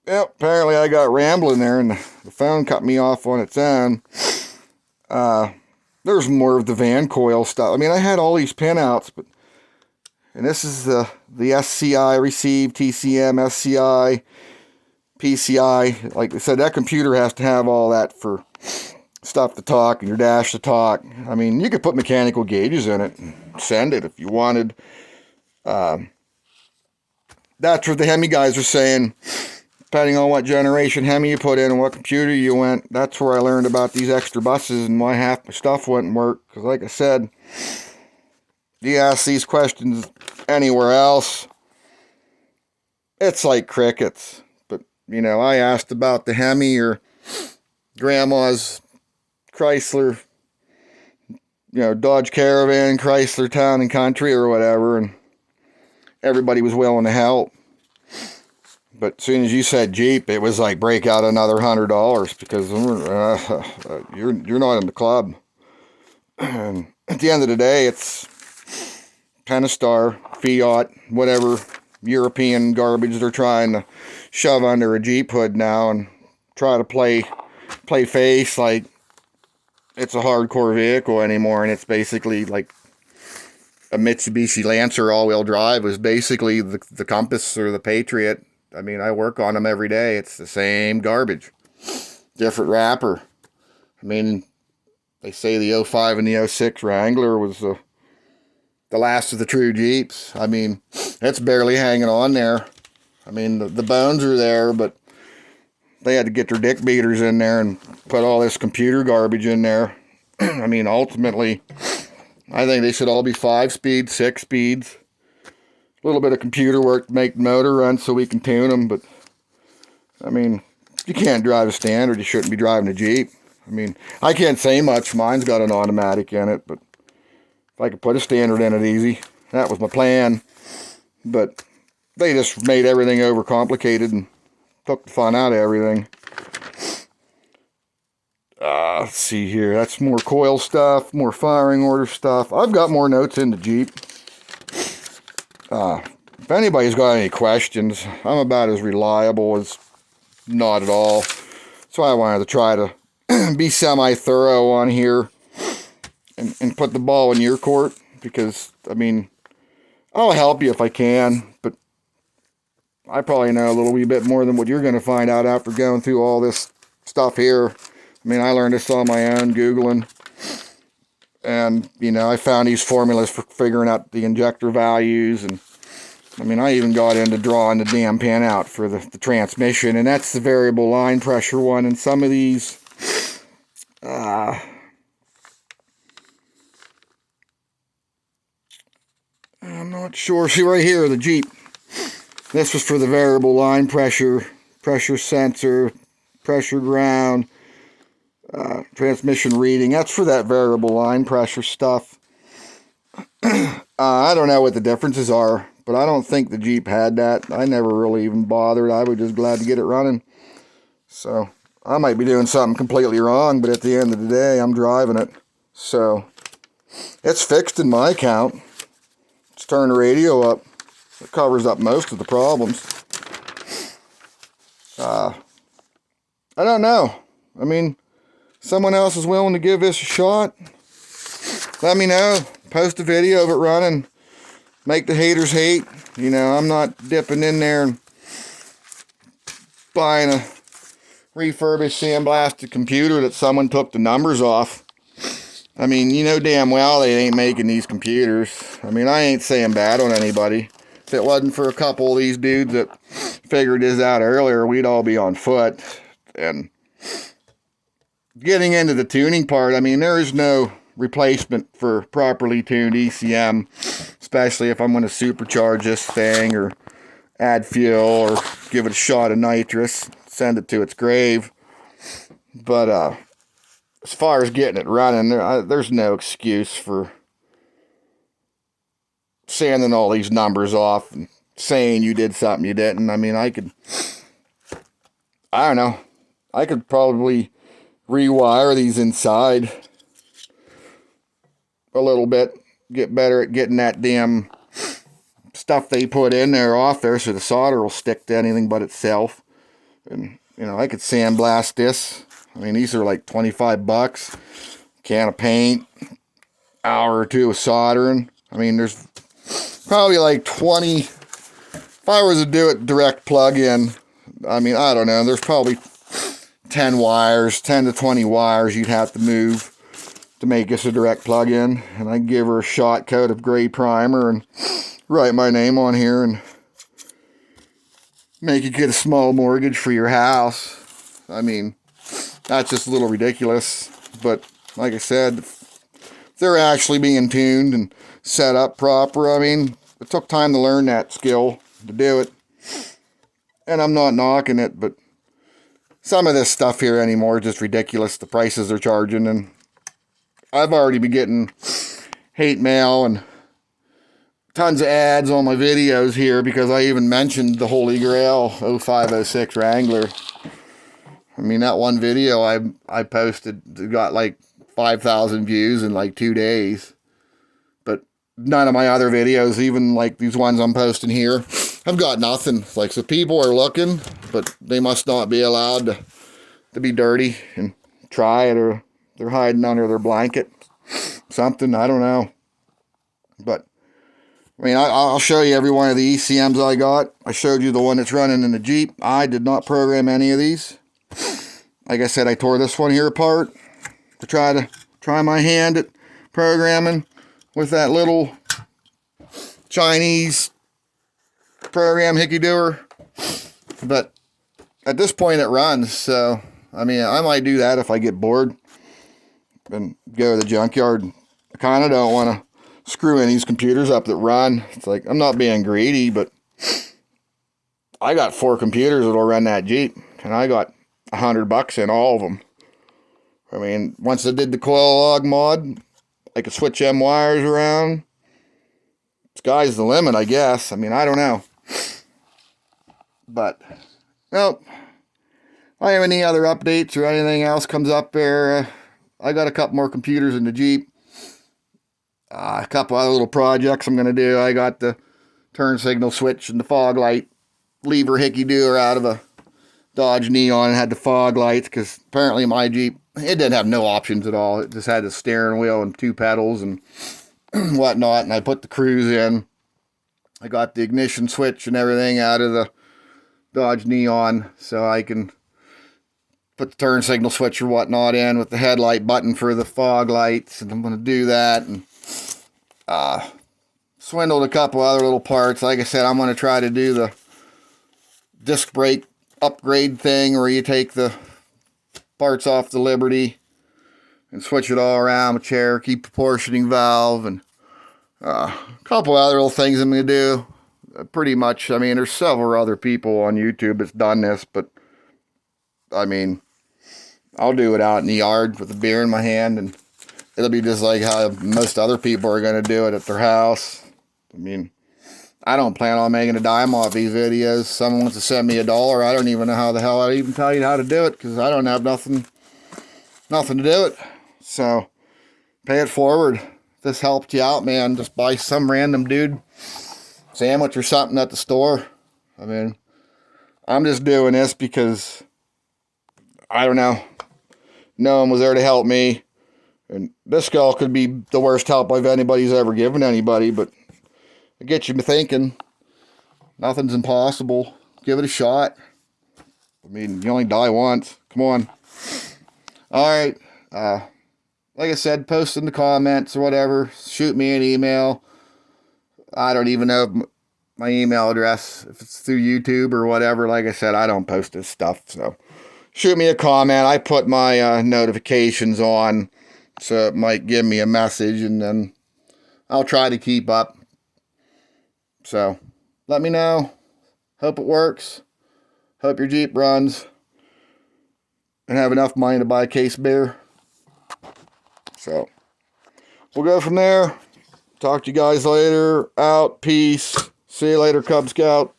Yep, apparently I got rambling there and the phone cut me off on its own. There's more of the van coil stuff. I mean, I had all these pinouts, but and this is the SCI receive, TCM, SCI, PCI. Like I said, that computer has to have all that for stuff to talk and your dash to talk. I mean, you could put mechanical gauges in it and send it if you wanted. That's what the Hemi guys are saying. Depending on what generation Hemi you put in and what computer you went, that's where I learned about these extra buses and why half my stuff wouldn't work. Because like I said, you ask these questions anywhere else, it's like crickets. But, you know, I asked about the Hemi or grandma's Chrysler, you know, Dodge Caravan, Chrysler Town and Country or whatever, and everybody was willing to help. But as soon as you said Jeep, it was like break out another $100 because you're not in the club. And at the end of the day, it's Pentastar, Fiat, whatever European garbage they're trying to shove under a Jeep hood now and try to play face like it's a hardcore vehicle anymore, and it's basically like a Mitsubishi Lancer all-wheel drive was basically the Compass or the Patriot. I mean, I work on them every day. It's the same garbage. Different wrapper. I mean, they say the 05 and the 06 Wrangler was the last of the true Jeeps. I mean, it's barely hanging on there. I mean, the bones are there, but they had to get their dick beaters in there and put all this computer garbage in there. I mean, ultimately, I think they should all be 5-speed, 6-speeds. A little bit of computer work to make the motor run so we can tune them, but I mean, if you can't drive a standard, you shouldn't be driving a Jeep. I mean, I can't say much. Mine's got an automatic in it, but if I could put a standard in it easy, that was my plan. But they just made everything overcomplicated and took the fun out of everything. Let's see here. That's more coil stuff, more firing order stuff. I've got more notes in the Jeep. If anybody's got any questions, I'm about as reliable as not at all. So I wanted to try to be semi-thorough on here and put the ball in your court. Because, I mean, I'll help you if I can, but I probably know a little wee bit more than what you're going to find out after going through all this stuff here. I mean, I learned this on my own, Googling. And, you know, I found these formulas for figuring out the injector values. And, I mean, I even got into drawing the damn pin out for the transmission. And that's the variable line pressure one. And some of these, I'm not sure. See, right here, the Jeep. This was for the variable line pressure, pressure sensor, pressure ground, transmission reading. That's for that variable line pressure stuff. I don't know what the differences are, but I don't think the Jeep had that. I never really even bothered. I was just glad to get it running. So I might be doing something completely wrong, but at the end of the day, I'm driving it. So it's fixed in my account. Let's turn the radio up. It covers up most of the problems. I don't know. I mean, someone else is willing to give this a shot. Let me know. Post a video of it running. Make the haters hate. You know, I'm not dipping in there and buying a refurbished sandblasted computer that someone took the numbers off. I mean, you know damn well they ain't making these computers. I mean, I ain't saying bad on anybody. If it wasn't for a couple of these dudes that figured this out earlier, we'd all be on foot. And getting into the tuning part, I mean, there is no replacement for properly tuned ECM, especially if I'm going to supercharge this thing or add fuel or give it a shot of nitrous, send it to its grave. But as far as getting it running, there's no excuse for sanding all these numbers off and saying you did something you didn't. I mean, I don't know, I could probably rewire these inside a little bit, get better at getting that damn stuff they put in there off there so the solder will stick to anything but itself. And, you know, I could sandblast this. I mean, these are like 25 bucks. Can of paint, hour or two of soldering. I mean, there's probably like 20, if I was to do it direct plug-in, I mean, I don't know, there's probably 10 wires, 10 to 20 wires you'd have to move to make this a direct plug-in. And I'd give her a shot coat of gray primer and write my name on here and make you get a small mortgage for your house. I mean, that's just a little ridiculous. But like I said, if they're actually being tuned and set up proper, I mean, it took time to learn that skill to do it. And I'm not knocking it, but some of this stuff here anymore is just ridiculous. The prices they're charging, and I've already been getting hate mail and tons of ads on my videos here because I even mentioned the Holy Grail 0506 Wrangler. I mean, that one video I posted got like 5,000 views in like 2 days. But none of my other videos, even like these ones I'm posting here, I've got nothing. Like, so people are looking, but they must not be allowed to be dirty and try it, or they're hiding under their blanket. Something, I don't know. But, I mean, I'll show you every one of the ECMs I got. I showed you the one that's running in the Jeep. I did not program any of these. Like I said, I tore this one here apart to try my hand at programming with that little Chinese program hickey-doer. But at this point it runs, so I mean, I might do that if I get bored and go to the junkyard. I kind of don't want to screw any of these computers up that run. It's like, I'm not being greedy, but I got 4 computers that'll run that Jeep, and I got $100 in all of them. I mean, once I did the coil log mod, I could switch them wires around. Sky's the limit, I guess. I mean, I don't know. But, well, if I have any other updates or anything else comes up there, I got a couple more computers in the Jeep. A couple other little projects I'm going to do. I got the turn signal switch and the fog light lever hickey-doer out of a Dodge Neon and had the fog lights, because apparently my Jeep, it didn't have no options at all. It just had the steering wheel and 2 pedals and whatnot, and I put the cruise in. I got the ignition switch and everything out of the Dodge Neon, so I can put the turn signal switch or whatnot in with the headlight button for the fog lights, and I'm going to do that, and swindled a couple other little parts. Like I said, I'm going to try to do the disc brake upgrade thing where you take the parts off the Liberty and switch it all around with chair, keep proportioning valve, and a couple other little things I'm going to do. Pretty much, I mean, there's several other people on YouTube that's done this, but I mean, I'll do it out in the yard with a beer in my hand, and it'll be just like how most other people are going to do it at their house. I mean, I don't plan on making a dime off these videos. Someone wants to send me $1. I don't even know how the hell I'd even tell you how to do it, because I don't have nothing to do it. So, pay it forward. If this helped you out, man, just buy some random dude sandwich or something at the store. I mean, I'm just doing this because, I don't know, no one was there to help me. And this skull could be the worst help anybody's ever given anybody, but it gets you thinking. Nothing's impossible. Give it a shot. I mean, you only die once. Come on. Alright. Like I said, post in the comments or whatever. Shoot me an email. I don't even know my email address, if it's through YouTube or whatever. Like I said, I don't post this stuff. So shoot me a comment. I put my notifications on, so it might give me a message, and then I'll try to keep up. So, let me know. Hope it works. Hope your Jeep runs. And have enough money to buy a case of beer. So, we'll go from there. Talk to you guys later. Out. Peace. See you later, Cub Scout.